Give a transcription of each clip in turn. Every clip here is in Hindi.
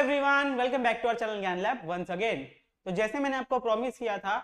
Everyone, welcome back to our channel Gyan Lab once again. तो जैसे मैंने आपको प्रॉमिस किया था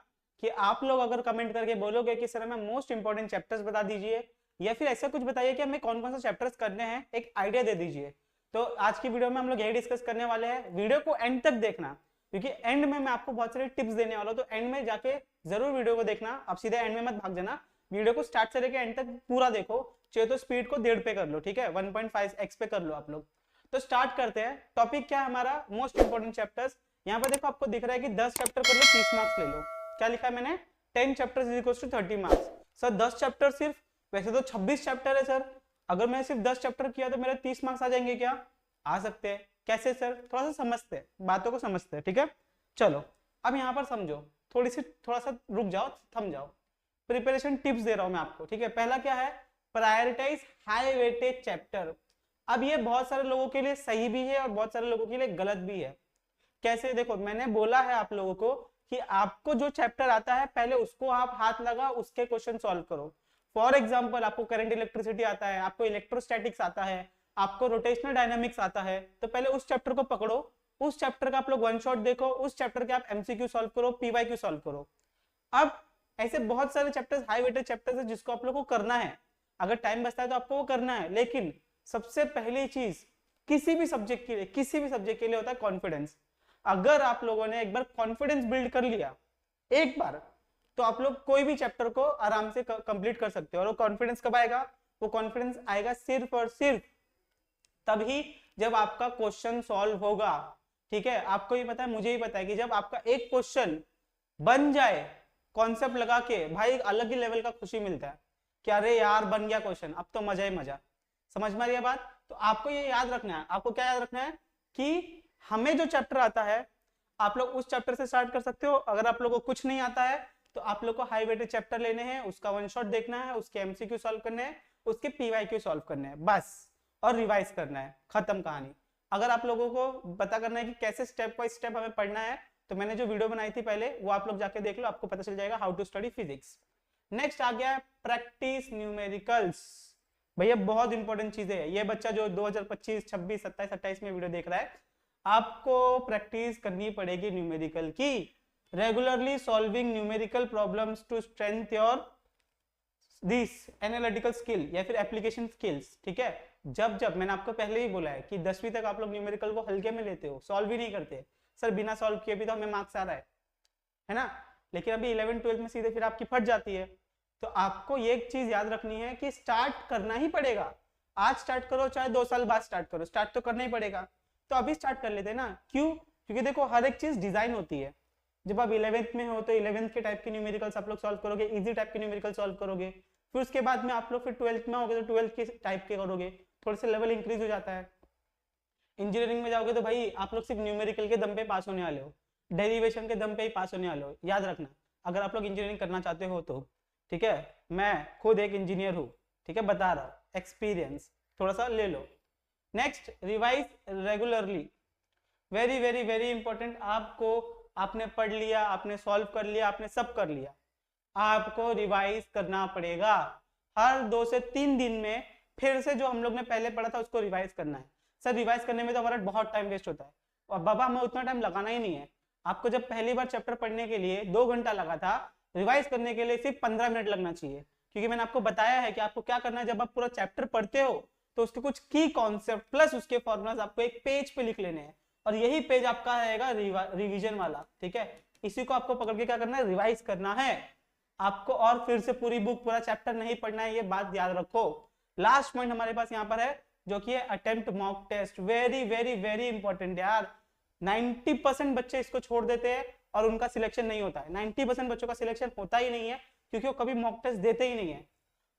कि आप लोग अगर कमेंट करके बोलोगे कि सर हमें मोस्ट इंपॉर्टेंट चैप्टर्स बता दीजिए या फिर ऐसा कुछ बताइए कि हमें कौन कौन सा चैप्टर्स करने हैं, एक आइडिया दे दीजिए। तो आज की वीडियो में हम लोग यही डिस्कस करने वाले हैं। वीडियो को एंड तक देखना क्योंकि एंड में मैं आपको बहुत सारे टिप्स देने वाला हूं, तो एंड में जाके जरूर वीडियो को देखना। आप सीधे एंड में मत भाग जाना, वीडियो को स्टार्ट से लेकर एंड तक पूरा देखो। चाहिए तो स्पीड को 1.5 पे कर लो, ठीक है, 1.5x पे कर लो आप लोग। तो स्टार्ट करते हैं। टॉपिक क्या है हमारा? Most important chapters. यहाँ पर देखो, आपको दिख रहा है कि 10 चैप्टर कर लो, 30 मार्क्स ले लो। क्या लिखा है मैंने? 10 chapters is equal to 30 marks. Sir 10 chapter सिर्फ, वैसे तो 26 चैप्टर है सर, अगर मैं सिर्फ 10 चैप्टर किया तो मेरे 30 मार्क्स आ जाएंगे क्या? आ सकते हैं। कैसे सर? थोड़ा सा समझते हैं, बातों को समझते हैं, ठीक है। चलो अब यहाँ पर समझो, थोड़ा सा रुक जाओ, थम जाओ। प्रिपरेशन टिप्स दे रहा हूं मैं आपको, ठीक है। पहला क्या है? Prioritize high weightage chapter. अब ये बहुत सारे लोगों के लिए सही भी है और बहुत सारे लोगों के लिए गलत भी है। कैसे? देखो, मैंने बोला है आप लोगों को कि आपको जो चैप्टर आता है पहले उसको आप हाथ लगा, उसके क्वेश्चन सॉल्व करो। फॉर एग्जांपल, आपको करंट इलेक्ट्रिसिटी आता है, आपको इलेक्ट्रोस्टैटिक्स आता है, आपको रोटेशनल डायनामिक्स आता है, तो पहले उस चैप्टर को पकड़ो, उस चैप्टर का आप लोग वन शॉट देखो, उस चैप्टर के आप एमसीक्यू सॉल्व करो, पीवाईक्यू सॉल्व करो। अब ऐसे बहुत सारे चैप्टर्स, हाई वेटेज चैप्टर्स है जिसको आप लोग को करना है। अगर टाइम बचता है तो आपको वो करना है, लेकिन सबसे पहली चीज किसी भी सब्जेक्ट के लिए होता है कॉन्फिडेंस। अगर आप लोगों ने एक बार कॉन्फिडेंस बिल्ड कर लिया एक बार, तो आप लोग कोई भी चैप्टर को आराम से कंप्लीट कर सकते हो। और वो कॉन्फिडेंस कब आएगा? वो कॉन्फिडेंस आएगा सिर्फ और सिर्फ तभी जब आपका क्वेश्चन सॉल्व होगा, ठीक है। आपको ही पता है, मुझे ही पता है कि जब आपका एक क्वेश्चन बन जाए कॉन्सेप्ट लगा के, भाई अलग ही लेवल का खुशी मिलता है कि अरे यार बन गया क्वेश्चन, अब तो मजा ही मजा। समझ में आ रही है बात? तो आपको ये याद रखना है। आपको क्या याद रखना है कि हमें जो चैप्टर आता है आप लोग उस चैप्टर से स्टार्ट कर सकते हो। अगर आप लोगों को कुछ नहीं आता है तो आप लोग को हाई वेटेज चैप्टर लेने हैं, उसका वन शॉट देखना है, उसके एमसीक्यू सॉल्व करने हैं, उसके पीवाईक्यू सॉल्व करने हैं बस, और रिवाइज करना है, खत्म कहानी। अगर आप लोगों को पता करना है कि कैसे स्टेप बाय स्टेप हमें पढ़ना है, तो मैंने जो वीडियो बनाई थी पहले, वो आप लोग जाके देख लो, आपको पता चल जाएगा how to study physics. Next आ गया प्रैक्टिस न्यूमेरिकल्स। भैया बहुत इंपॉर्टेंट चीजें है। ये बच्चा जो 2025, 26, 27, 28 में वीडियो देख रहा है, आपको प्रैक्टिस करनी पड़ेगी न्यूमेरिकल की। Regularly solving numerical problems to strength your this analytical skill या फिर एप्लीकेशन स्किल्स, ठीक है। जब मैंने आपको पहले ही बोला है कि 10वीं तक आप लोग न्यूमेरिकल को हल्के में लेते हो, सॉल्व ही नहीं करते। सर बिना सॉल्व किए भी तो हमें मार्क्स आ रहा है ना। लेकिन अभी 11th 12th में सीधे फिर आपकी फट जाती है। तो आपको ये चीज याद रखनी है कि स्टार्ट करना ही पड़ेगा। आज स्टार्ट करो चाहे 2 साल बाद स्टार्ट करो, स्टार्ट तो करना ही पड़ेगा। तो अभी स्टार्ट कर लेते हैं ना। क्यों? क्योंकि देखो हर एक चीज डिजाइन होती है। जब आप 11th में हो तो 11th के टाइप के न्यूमेरिकल्स आप लोग सॉल्व करोगे, इजी टाइप के न्यूमेरिकल सॉल्व करोगे। फिर उसके बाद में आप लोग फिर 12th में होगे तो 12th के टाइप के करोगे, थोड़े से लेवल इंक्रीज हो जाता है। इंजीनियरिंग में जाओगे तो भाई आप लोग सिर्फ न्यूमेरिकल के दम पे पास होने वाले हो, डेरिवेशन के दम पे ही पास होने वाले हो, याद रखना। अगर आप लोग इंजीनियरिंग करना चाहते हो तो, ठीक है। मैं खुद एक इंजीनियर हूँ, ठीक है, बता रहा हूँ, एक्सपीरियंस थोड़ा सा ले लो। Next, revise regularly. Very very very important. आपने पढ़ लिया, आपने सॉल्व कर लिया, आपने सब कर लिया, आपको रिवाइज करना पड़ेगा। हर 2 से 3 दिन में फिर से जो हम लोग ने पहले पढ़ा था उसको रिवाइज करना है। सर रिवाइज करने में तो हमारा बहुत टाइम वेस्ट होता है, और बाबा हमें उतना टाइम लगाना ही नहीं है। आपको जब पहली बार चैप्टर पढ़ने के लिए 2 घंटा लगा था, रिवाइज करने के लिए सिर्फ 15 मिनट लगना चाहिए। क्योंकि मैंने आपको बताया है कि आपको क्या करना है। जब आप पूरा चैप्टर पढ़ते हो तो उसके कुछ की कॉन्सेप्ट प्लस उसके फॉर्मूलाज आपको एक पेज पे लिख लेने हैं, और यही पेज आपका रहेगा रिवीजन वाला, ठीक है। इसी को आपको पकड़ के क्या करना है? रिवाइज करना है आपको। और फिर से पूरी बुक, पूरा चैप्टर नहीं पढ़ना है, ये बात याद रखो। लास्ट पॉइंट हमारे पास यहाँ पर है जो कि है attempt mock test. Very very very important यार। 90% बच्चे इसको छोड़ देते हैं और उनका सिलेक्शन नहीं होता है। 90% बच्चों का सिलेक्शन होता ही नहीं है क्योंकि वो कभी मॉक टेस्ट देते ही नहीं है।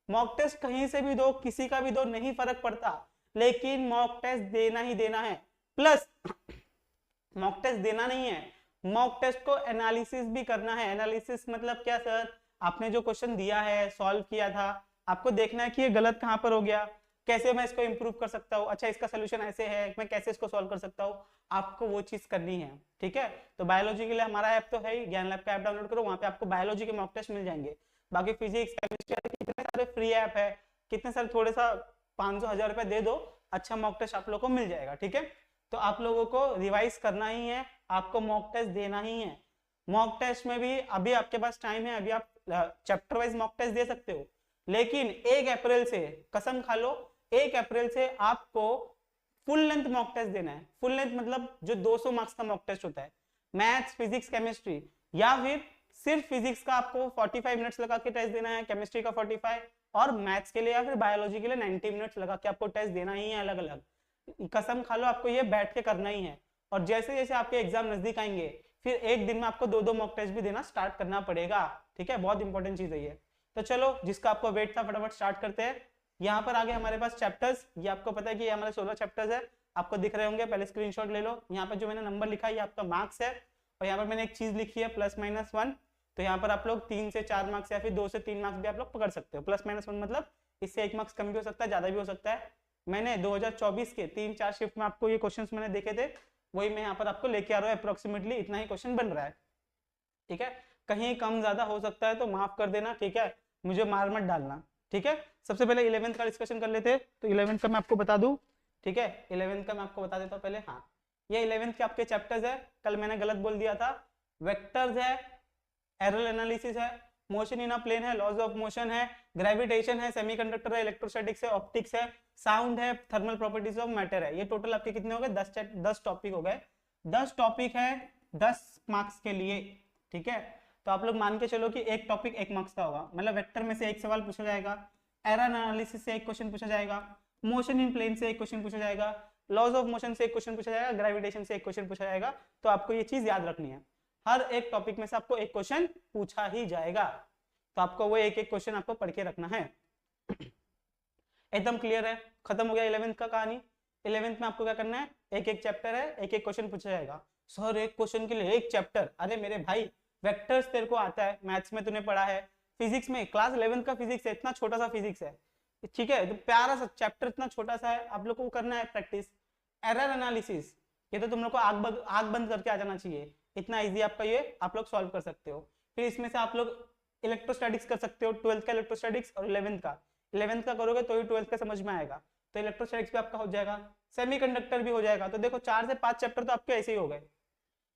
मॉक टेस्ट कहीं से भी दो, किसी का भी दो, नहीं फर्क पड़ता, लेकिन मॉक टेस्ट देना ही देना है। प्लस मॉक टेस्ट देना नहीं है, मॉक टेस्ट को एनालिसिस भी करना है। एनालिसिस मतलब क्या सर? आपने जो क्वेश्चन दिया है, सॉल्व किया था, आपको देखना है कि ये गलत कहां पर हो गया, कैसे मैं इसको इंप्रूव कर सकता हूँ, अच्छा इसका सोल्यूशन ऐसे है, मैं कैसे इसको सॉल्व कर सकता हूँ। आपको वो चीज करनी है, ठीक है। तो बायोलॉजी के लिए हमारा ऐप तो है ही, ज्ञान लैब का ऐप डाउनलोड करो, वहां पे आपको बायोलॉजी के मॉक टेस्ट मिल जाएंगे। बाकी फिजिक्स, केमिस्ट्री, कितने सारे फ्री ऐप है, कितने सारे, थोड़े सा 500 1000 रुपए दे दो, अच्छा मॉक टेस्ट आप लोग को मिल जाएगा, ठीक है। तो आप लोगों को रिवाइज करना ही है, आपको मॉक टेस्ट देना ही है। मॉक टेस्ट में भी अभी आपके पास टाइम है, अभी आप चैप्टर वाइज मॉक टेस्ट दे सकते हो, लेकिन 1 अप्रैल से कसम खा लो 1 अप्रैल से आपको फुल लेंथ मॉक टेस्ट देना है। फुल लेंथ मतलब जो 200 मार्क्स का मॉक टेस्ट होता है, मैथ्स फिजिक्स केमिस्ट्री, या फिर सिर्फ फिजिक्स का आपको 45 मिनट्स लगा के टेस्ट देना है, केमिस्ट्री का 45, और मैथ्स के लिए या फिर बायोलॉजी के लिए 90 मिनट्स लगा के आपको टेस्ट देना ही है अलग अलग। कसम खा लो आपको ये बैठ के करना ही है। और जैसे जैसे आपके एग्जाम नजदीक आएंगे फिर एक दिन में आपको 2-2 मॉक टेस्ट भी देना स्टार्ट करना पड़ेगा, ठीक है, बहुत इंपॉर्टेंट चीज है ये। तो चलो जिसका आपको वेट था फटाफट स्टार्ट करते हैं। यहाँ पर आगे हमारे पास चैप्टर्स, ये आपको पता है कि ये हमारे 16 चैप्टर्स है, आपको दिख रहे होंगे, पहले स्क्रीनशॉट ले लो। यहाँ पर जो मैंने नंबर लिखा है ये आपका मार्क्स है, और यहाँ पर मैंने एक चीज लिखी है +-1, तो यहाँ पर आप लोग 3 से 4 मार्क्स या फिर 2 से 3 मार्क्स भी आप लोग पकड़ सकते हो। +-1 मतलब इससे 1 मार्क्स कम भी हो सकता है, ज्यादा भी हो सकता है। मैंने 2024 के 3-4 शिफ्ट में आपको ये क्वेश्चंस मैंने देखे थे, वही मैं यहाँ पर आपको लेके आ रहा हूँ, अप्रोक्सीमेटली इतना ही क्वेश्चन बन रहा है, ठीक है। कहीं कम ज्यादा हो सकता है तो माफ कर देना, ठीक है, मुझे मार मत डालना, ठीक है। सबसे पहले 11th का डिस्कशन कर लेते हैं। तो 11th का मैं आपको बता दूं, ठीक है, 11th का मैं आपको बता देता हूँ पहले। हाँ, ये 11th के आपके चैप्टर्स है, कल मैंने गलत बोल दिया था। वेक्टर्स है, एरर एनालिसिस है, मोशन इन अ प्लेन है, लॉज ऑफ मोशन है, ग्रेविटेशन है, सेमीकंडक्टर है, इलेक्ट्रोस्टैटिक्स है, ऑप्टिक्स है, साउंड है, थर्मल प्रॉपर्टीज ऑफ मैटर है। ये टोटल आपके कितने हो गए? 10 टॉपिक हो गए। 10 टॉपिक है 10 मार्क्स के लिए, ठीक है। तो आप लोग मान के चलो कि एक टॉपिक 1 मार्क्स का होगा, मतलब वेक्टर में से एक सवाल पूछा जाएगा, एरर एनालिसिस से एक क्वेश्चन पूछा जाएगा, मोशन इन प्लेन से एक क्वेश्चन पूछा जाएगा, लॉज ऑफ मोशन से एक क्वेश्चन पूछा जाएगा, ग्रेविटेशन से एक क्वेश्चन पूछा जाएगा। तो आपको ये चीज याद रखनी है, हर एक टॉपिक में से आपको एक क्वेश्चन पूछा ही जाएगा, तो आपको वो एक एक क्वेश्चन आपको पढ़ के रखना है। एकदम क्लियर है, खत्म हो गया 11th का कहानी। 11th में आपको क्या करना है, एक एक चैप्टर है, एक एक क्वेश्चन पूछा जाएगा। सर एक क्वेश्चन के लिए एक चैप्टर? अरे मेरे भाई, वेक्टर्स तेरे को आता है, मैथ्स में तूने पढ़ा है, फिजिक्स में क्लास 11th का फिजिक्स है, इतना छोटा सा फिजिक्स है, ठीक है, तो प्यारा सा चैप्टर, इतना छोटा सा है, आप लोग को करना है प्रैक्टिस। एरर एनालिसिस, ये तो तुम लोग को आग बंद करके आ जाना चाहिए, इतना इजी आपका ये आप लोग सॉल्व कर सकते हो। फिर इसमें से आप लोग इलेक्ट्रोस्टैटिक्स कर सकते हो, 12th का इलेक्ट्रोस्टैटिक्स और 11th का। 11th का करोगे तो ही 12th का समझ में आएगा, तो इलेक्ट्रोस्टैटिक्स भी आपका हो जाएगा, सेमीकंडक्टर भी हो जाएगा। तो देखो 4 से 5 चैप्टर तो आपके ऐसे ही हो गए,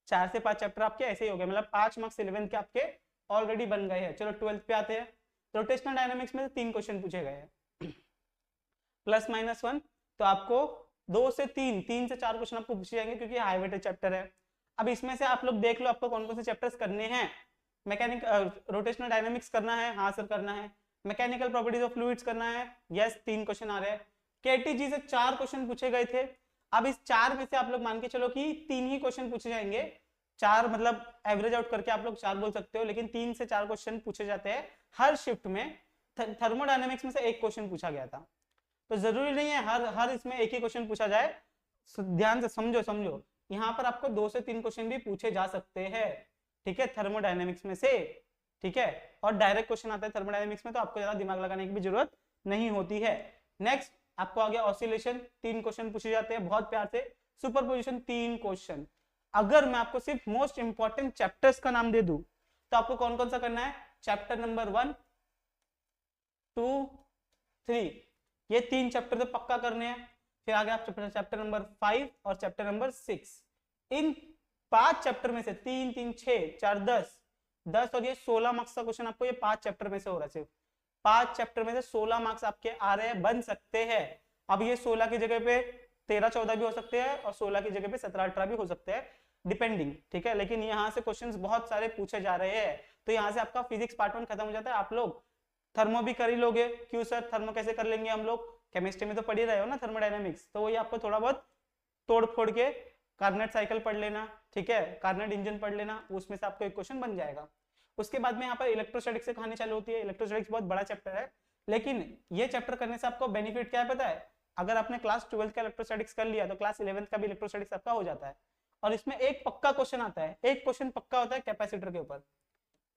4 से 5 चैप्टर आपके ऐसे ही हो गए, मतलब 5 मार्क्स 11th के आपके ऑलरेडी बन गए हैं। चलो 12th पे आते हैं। रोटेशनल डायनामिक्स में 3 क्वेश्चन पूछे गए हैं, +-1, तो आपको 2 से 3 से 4 क्वेश्चन आपको पूछे जाएंगे, क्योंकि हाई वेटेज चैप्टर है। अब इसमें से आप लोग देख लो आपको कौन कौन से चैप्टर्स करने हैं। रोटेशनल डायनामिक्स करना है, हाँ सर करना है। मैकेनिकल प्रॉपर्टीज ऑफ फ्लूइड्स करना है, यस 3 क्वेश्चन आ रहे हैं। केटीजी से 4 क्वेश्चन पूछे गए थे, अब इस 4 में से आप लोग मान के चलो कि 3 ही क्वेश्चन पूछे जाएंगे। 4 मतलब एवरेज आउट करके आप लोग 4 बोल सकते हो, लेकिन 3 से 4 क्वेश्चन पूछे जाते हैं हर शिफ्ट में। थर्मोडायनेमिक्स में से एक क्वेश्चन पूछा गया था, तो जरूरी नहीं है हर इसमें एक ही क्वेश्चन पूछा जाए। ध्यान से समझो, यहाँ पर आपको 2 से 3 क्वेश्चन भी पूछे जा सकते हैं, ठीक है, थर्मोडायनेमिक्स में से, ठीक है। और डायरेक्ट क्वेश्चन आता है थर्मोडायनेमिक्स में, तो आपको ज्यादा दिमाग लगाने की भी जरूरत नहीं होती है। नेक्स्ट आपको आ गया ऑसिलेशन, 3 क्वेश्चन पूछे जाते हैं बहुत प्यार से। Superposition 3 question. अगर मैं आपको सिर्फ मोस्ट इंपॉर्टेंट चैप्टर्स का नाम दे दूं तो आपको कौन कौन सा करना है? चैप्टर नंबर 1, 2, 3, ये 3 चैप्टर तो पक्का करने हैं। फिर आगे आप चैप्टर नंबर 5 और चैप्टर नंबर 6, इन 5 चैप्टर में से 3 3 6 4 10 और ये 16 मार्क्स का क्वेश्चन आपको ये 5 चैप्टर में से हो रहा है। सिर्फ 5 चैप्टर में से 16 मार्क्स आपके आ रहे हैं, बन सकते हैं। अब ये 16 की जगह पे 13-14 भी हो सकते हैं और 16 की जगह पे 17-18 भी हो सकते हैं, डिपेंडिंग, ठीक है। लेकिन यहाँ से क्वेश्चंस बहुत सारे पूछे जा रहे हैं, तो यहाँ से आपका फिजिक्स पार्ट 1 खत्म हो जाता है। आप लोग थर्मो भी कर ही लोगे, क्यों सर थर्मो कैसे कर लेंगे हम लोग, केमिस्ट्री में तो पढ़ ही रहे हो ना थर्मोडायनेमिक्स, तो वही आपको थोड़ा बहुत तोड़ फोड़ के कार्नेट साइकिल पढ़ लेना, ठीक है, कार्नेट इंजन पढ़ लेना, उसमें से आपको एक क्वेश्चन बन जाएगा। उसके बाद में यहाँ पर इलेक्ट्रोस्टैटिक्स से कहानी चालू होती है। इलेक्ट्रोस्टैटिक्स बहुत बड़ा चैप्टर है, लेकिन ये चैप्टर करने से आपको बेनिफिट क्या है पता है? अगर आपने क्लास 12th का इलेक्ट्रोस्टैटिक्स कर लिया तो क्लास 11th का भी इलेक्ट्रोस्टैटिक्स आपका हो जाता है। और इसमें एक पक्का क्वेश्चन आता है, एक क्वेश्चन पक्का होता है कैपेसिटर के ऊपर।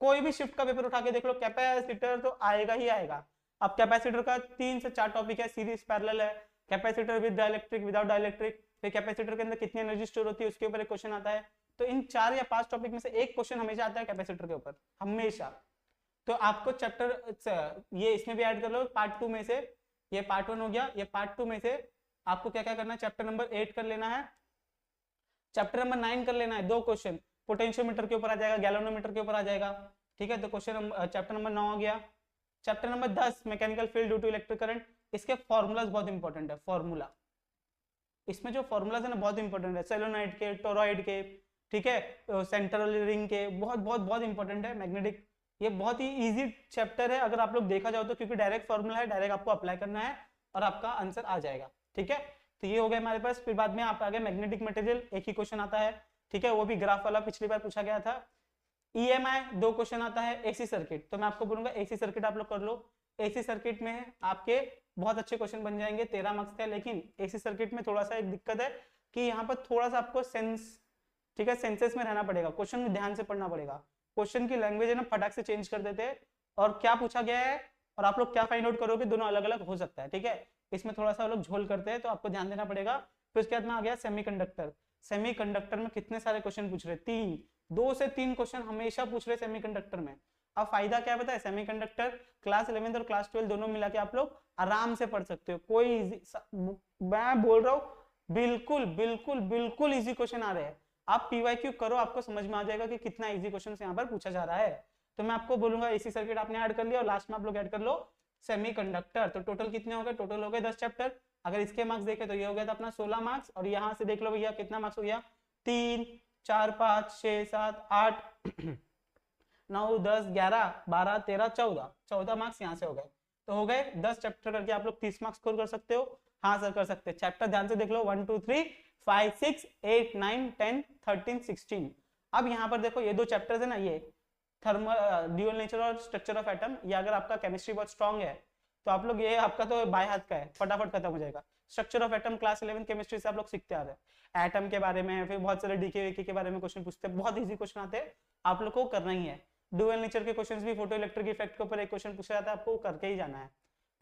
कोई भी शिफ्ट का पेपर उठा के देख लो, कैपेसिटर तो आएगा ही आएगा। अब कैपेसिटर का 3 से 4 टॉपिक है, सीरीज पैरेलल है, capacitor with dielectric, without dielectric, फिर कैपेसिटर के अंदर कितनी एनर्जी स्टोर होती है उसके ऊपर एक क्वेश्चन आता है। तो इन 4 या 5 टॉपिक में से एक क्वेश्चन हमेशा आता है कैपेसिटर के ऊपर, हमेशा। तो आपको चैप्टर ये इसमें भी ऐड कर लो पार्ट 2 में से, ये पार्ट 1 हो गया, ये पार्ट 2 में से आपको क्या क्या करना है, चैप्टर नंबर 8 कर लेना है, चैप्टर नंबर 9 कर लेना है, 2 क्वेश्चन, पोटेंशियोमीटर के ऊपर आ जाएगा, गैल्वेनोमीटर के ऊपर आ जाएगा। ठीक है, तो क्वेश्चन चैप्टर नंबर 9 आ गया। Chapter number 10 mechanical field due to electric current, इसके फॉर्मूलाज बहुत इंपॉर्टेंट है, फॉर्मूला, इसमें जो फॉर्मूलाज है ना बहुत इंपॉर्टेंट है, सोलेनोइड के, टोरॉइड के, ठीक है, सेंट्रल रिंग के, बहुत बहुत बहुत इंपॉर्टेंट है। मैग्नेटिक, ये बहुत ही इजी चैप्टर है अगर आप लोग देखा जाओ तो, क्योंकि डायरेक्ट फॉर्मूला है, डायरेक्ट आपको अप्लाई करना है और आपका आंसर आ जाएगा। ठीक है, तो ये हो गया हमारे पास। फिर बाद में आप आगे मैग्नेटिक मटेरियल, एक ही क्वेश्चन आता है, ठीक है, वो भी ग्राफ वाला पिछली बार पूछा गया था। ईएमआई 2 क्वेश्चन आता है। एसी सर्किट, तो मैं आपको बोलूंगा एसी सर्किट आप लोग कर लो। एसी सर्किट में आपके बहुत अच्छे क्वेश्चन बन जाएंगे, 13 मार्क्स का। लेकिन एसी सर्किट में थोड़ा सा एक दिक्कत है कि यहाँ पर थोड़ा सा आपको सेंस, ठीक है, सेंसेस में रहना पड़ेगा, क्वेश्चन में ध्यान से पढ़ना पड़ेगा। क्वेश्चन की लैंग्वेज है ना फटाक से चेंज कर देते हैं, और क्या पूछा गया है और आप लोग क्या फाइंड आउट करोगे दोनों अलग अलग हो सकता है। ठीक है, इसमें थोड़ा सा लोग झोल करते हैं, तो आपको ध्यान देना पड़ेगा। फिर उसके बाद में आ गया सेमीकंडक्टर। सेमीकंडक्टर में कितने सारे क्वेश्चन पूछ रहे, 3, 2 से 3 क्वेश्चन हमेशा पूछ रहे सेमीकंडक्टर में। अब फायदा क्या पता है, सेमीकंडक्टर क्लास 11 और क्लास 12 दोनों मिला के आप लोग आराम से पढ़ सकते हो। कोई मैं बोल रहा हूँ बिल्कुल बिल्कुल बिल्कुल इजी क्वेश्चन आ रहे हैं। आप पीवाईक्यू करो, आपको समझ में आ जाएगा कि कितना इजी क्वेश्चन यहाँ पर पूछा जा रहा है। तो मैं आपको बोलूंगा एसी सर्किट आपने ऐड कर लिया, और लास्ट में आप लोग ऐड कर लो सेमीकंडक्टर। तो टोटल कितने हो गए, टोटल हो गए 10 चैप्टर। अगर इसके मार्क्स देखे तो ये हो गया था अपना 16 मार्क्स, और यहाँ से देख लो भैया कितना मार्क्स हो गया, 3, 4, 5, 6, 7, 8, 9, 10, 11, 12, 13, 14 मार्क्स यहाँ से हो गए। तो हो गए 10 चैप्टर करके आप लोग 30 मार्क्स स्कोर कर सकते हो। हाँ सर कर सकते हैं। चैप्टर ध्यान से देख लो, 1, 2, 3, 5, 6, 8, 9, 10, 13, 16। अब यहाँ पर देखो ये 2 चैप्टर्स है ना, ये थर्मल ड्यूअल नेचर और स्ट्रक्चर ऑफ एटम, ये अगर आपका केमिस्ट्री बहुत स्ट्रांग है तो आप लोग, ये आपका तो बाय हाथ का है, फटाफट खत्म हो जाएगा। Structure of atom class 11 chemistry से आप लोग सीखते आ रहे हैं, एटम के बारे में, फिर बहुत सारे डीके वीके के बारे में क्वेश्चन पूछते हैं, बहुत इजी क्वेश्चन आते हैं, आप लोग को करना ही है। ड्यूअल नेचर के क्वेश्चंस भी, फोटो इलेक्ट्रिक इफेक्ट के ऊपर एक क्वेश्चन पूछा जाता है, आपको करके ही जाना है।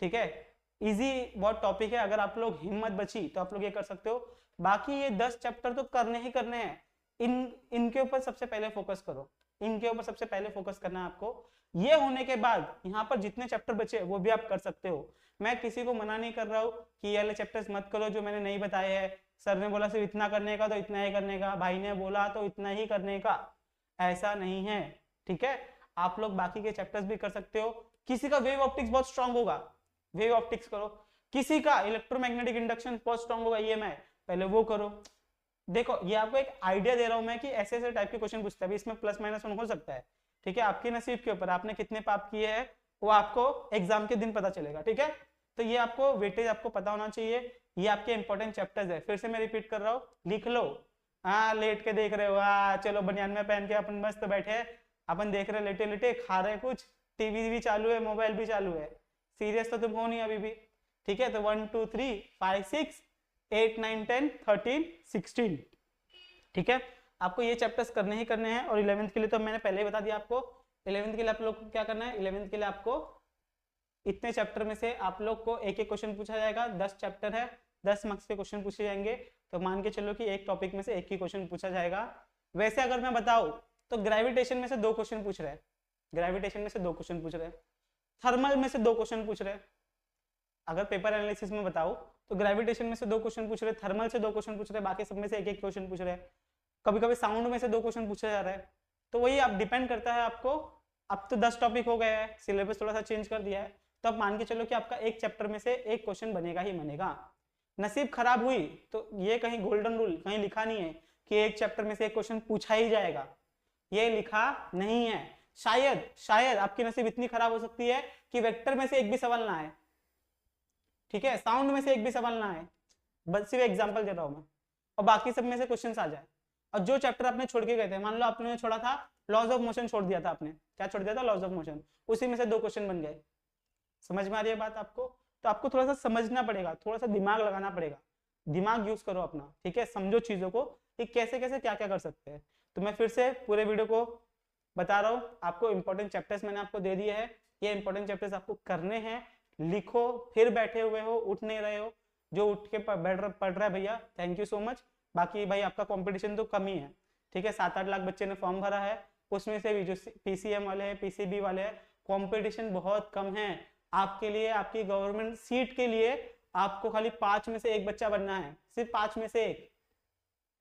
ठीक है, इजी बहुत टॉपिक है, अगर आप लोग हिम्मत बची तो आप लोग ये कर सकते हो। बाकी ये 10 चैप्टर तो करने ही करने हैं, इनके ऊपर सबसे पहले फोकस करो, इनके ऊपर सबसे पहले फोकस करना है आपको। ये होने के बाद यहाँ पर जितने चैप्टर बचे वो भी आप कर सकते हो। मैं किसी को मना नहीं कर रहा हूँ कि ये वाले चैप्टर्स मत करो जो मैंने नहीं बताए हैं, सर ने बोला सिर्फ इतना करने का तो इतना ही करने का, भाई ने बोला तो इतना ही करने का, ऐसा नहीं है। ठीक है, आप लोग बाकी के चैप्टर्स भी कर सकते हो। किसी का वेव ऑप्टिक्स बहुत स्ट्रांग होगा, वेव ऑप्टिक्स करो। किसी का इलेक्ट्रोमैग्नेटिक इंडक्शन बहुत स्ट्रांग होगा, ईएमआई, पहले वो करो। देखो ये आपको एक आइडिया दे रहा हूं मैं कि ऐसे ऐसे टाइप के क्वेश्चन पूछता है, इसमें +-1 हो सकता है। ठीक है, आपके नसीब के ऊपर, आपने कितने पाप किए हैं वो आपको एग्जाम के दिन पता चलेगा। ठीक है, तो ये आपको वेटेज आपको पता होना चाहिए। ये आपके इंपॉर्टेंट चैप्टर्स है, फिर से मैं रिपीट कर रहा हूँ, लिख लो। हाँ लेट के देख रहे हो, चलो बनियान में पहन के अपन मस्त बैठे, अपन देख रहे लेटे लेटे, खा रहे कुछ, टीवी भी चालू है, मोबाइल भी चालू है, सीरियस तो तुम हो नहीं अभी भी। ठीक है, तो 1, 2, 3, 5, 6, 8, 9, 10, 13, 16। ठीक है, आपको ये चैप्टर्स करने ही करने हैं। और 11th के लिए तो मैंने पहले ही बता दिया आपको, 11th के लिए आप लोग को क्या करना है, 11th के लिए आपको इतने चैप्टर में से आप लोग को एक एक क्वेश्चन पूछा जाएगा। 10 चैप्टर है, 10 मार्क्स के क्वेश्चन पूछे जाएंगे, तो मान के चलो कि एक टॉपिक में से एक ही क्वेश्चन पूछा जाएगा। वैसे अगर मैं बताऊं तो ग्रेविटेशन में से 2 क्वेश्चन पूछ रहे हैं, ग्रेविटेशन में से 2 क्वेश्चन पूछ रहे हैं, थर्मल में से 2 क्वेश्चन पूछ रहे हैं। अगर पेपर एनालिसिस में बताओ तो ग्रेविटेशन में से 2 क्वेश्चन पूछ रहे, थर्मल से 2 क्वेश्चन पूछ रहे, बाकी सब में से एक एक क्वेश्चन पूछ रहे हैं। कभी कभी साउंड में से 2 क्वेश्चन पूछा जा रहा है। तो वही आप डिपेंड करता है आपको। अब तो 10 टॉपिक हो गए हैं, सिलेबस थोड़ा सा चेंज कर दिया है, तो अब मान के चलो कि आपका एक चैप्टर में से एक क्वेश्चन बनेगा ही बनेगा। नसीब खराब हुई तो ये कहीं गोल्डन रूल कहीं लिखा नहीं है कि एक चैप्टर में से एक क्वेश्चन पूछा ही जाएगा, ये लिखा नहीं है। शायद शायद आपकी नसीब इतनी खराब हो सकती है कि वेक्टर में से एक भी सवाल ना आए, ठीक है, साउंड में से एक भी सवाल ना आए, बस सिर्फ एग्जांपल दे रहा हूं मैं, और बाकी सब में से क्वेश्चंस आ जाए। और जो चैप्टर आपने छोड़ के गए थे, मान लो आपने छोड़ा था लॉज ऑफ मोशन, छोड़ दिया था आपने, क्या छोड़ दिया था, लॉज ऑफ मोशन, उसी में से 2 क्वेश्चन बन गए। समझ में आ रही है बात आपको? तो आपको थोड़ा सा समझना पड़ेगा, थोड़ा सा दिमाग लगाना पड़ेगा, दिमाग यूज करो अपना। ठीक है, समझो चीजों को कि कैसे कैसे क्या क्या कर सकते हैं। तो मैं फिर से पूरे वीडियो को बता रहा हूँ, आपको इंपॉर्टेंट चैप्टर्स मैंने आपको दे दिए हैं, ये इंपॉर्टेंट चैप्टर्स आपको करने हैं। लिखो, फिर बैठे हुए हो, उठ नहीं रहे हो, जो उठ के पढ़ रहा है भैया थैंक यू सो मच। बाकी भाई आपका कंपटीशन तो कम ही है, ठीक है, 7-8 लाख बच्चे ने फॉर्म भरा है, उसमें से भी जो पीसीएम वाले हैं, पीसीबी वाले हैं, कंपटीशन बहुत कम है। आपके लिए, आपकी गवर्नमेंट सीट के लिए आपको खाली 5 में से 1 बच्चा बनना है, सिर्फ 5 में से 1।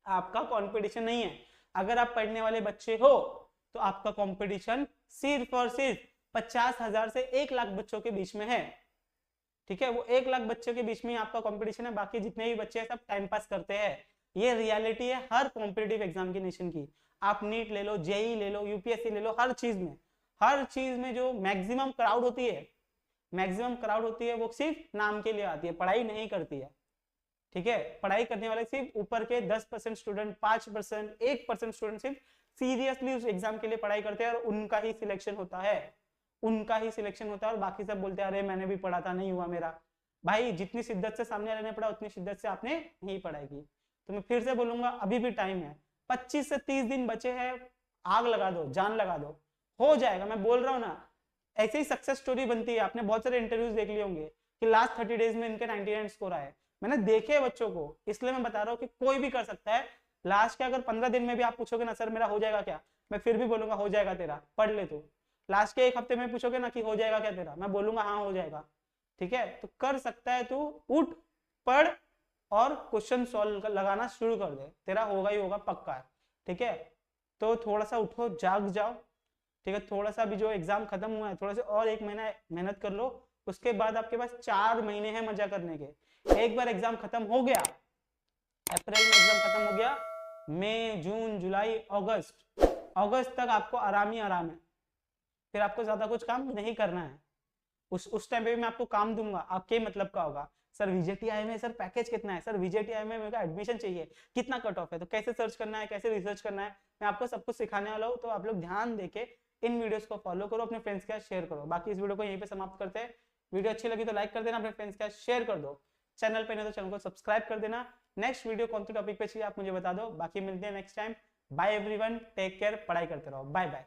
आपका कंपटीशन नहीं है। अगर आप पढ़ने वाले बच्चे हो तो आपका कंपटीशन सिर्फ और सिर्फ 50,000 से 1 लाख बच्चों के बीच में है। ठीक है, वो 1 लाख बच्चों के बीच में ही आपका कंपटीशन है, बाकी जितने भी बच्चे हैं सब टाइम पास करते हैं। ये रियलिटी है हर कॉम्पिटिटिव एग्जामिनेशन की। आप नीट ले लो, जेई ले लो, यूपीएससी ले लो, हर चीज में जो मैक्सिमम क्राउड होती है वो सिर्फ नाम के लिए आती है, पढ़ाई नहीं करती है। ठीक है, पढ़ाई करने वाले सिर्फ ऊपर के 10% स्टूडेंट, 5%, 1% स्टूडेंट सिर्फ सीरियसली उस एग्जाम के लिए पढ़ाई करते हैं और उनका ही सिलेक्शन होता है और बाकी सब बोलते हैं अरे मैंने भी पढ़ा था नहीं हुआ मेरा। भाई जितनी शिद्दत से सामने वाले ने पढ़ा उतनी शिद्दत से आपने नहीं पढ़ाई की। तो मैं फिर से बोलूंगा अभी भी टाइम है, 25 से 30 दिन बचे हैं, आग लगा दो, जान लगा दो, हो जाएगा। मैं बोल रहा हूँ ना, ऐसे ही सक्सेस स्टोरी बनती है। आपने बहुत सारे इंटरव्यूज देख लिए होंगे कि लास्ट 30 डेज में इनके 99 स्कोर आए। मैंने देखे बच्चों को, इसलिए मैं बता रहा हूँ कि कोई भी कर सकता है। लास्ट के अगर 15 दिन में भी आप पूछोगे ना सर मेरा हो जाएगा क्या, मैं फिर भी बोलूंगा हो जाएगा तेरा, पढ़ ले तू। लास्ट के 1 हफ्ते में पूछोगे ना कि हो जाएगा क्या तेरा, मैं बोलूंगा हाँ हो जाएगा। ठीक है, तो कर सकता है तू, उठ, पढ़ और क्वेश्चन सॉल्व लगाना शुरू कर दे, तेरा होगा ही होगा, पक्का है। ठीक है, तो थोड़ा सा उठो, जाग जाओ। ठीक है, थोड़ा सा भी जो एग्जाम खत्म हुआ है थोड़ा सा और 1 महीना मेहनत कर लो, उसके बाद आपके पास 4 महीने हैं मजा करने के। एक बार एग्जाम खत्म हो गया, अप्रैल में एग्जाम खत्म हो गया, मई, जून, जुलाई, अगस्त तक आपको आराम ही आराम है। फिर आपको ज्यादा कुछ काम नहीं करना है। उस टाइम पे भी मैं आपको काम दूंगा, आपके मतलब का होगा। सर वीजेटीआई में सर पैकेज कितना है, सर वीजेटीआई में मेरे को एडमिशन चाहिए, कितना कट ऑफ है, तो कैसे सर्च करना है, कैसे रिसर्च करना है, मैं आपको सब कुछ सिखाने वाला हूँ। तो आप लोग ध्यान देके इन वीडियोस को फॉलो करो, अपने फ्रेंड्स के साथ शेयर करो। बाकी इस वीडियो को यहीं पे समाप्त करते हैं। वीडियो अच्छी लगी तो लाइक कर देना, अपने फ्रेंड्स के साथ शेयर कर दो। चैनल पे नहीं तो चैनल को सब्सक्राइब कर देना। नेक्स्ट वीडियो कौन से टॉपिक पे चाहिए आप मुझे बता दो। बाकी मिलते हैं next time. Bye everyone, take care, पढ़ाई करते रहो, बाय बाय।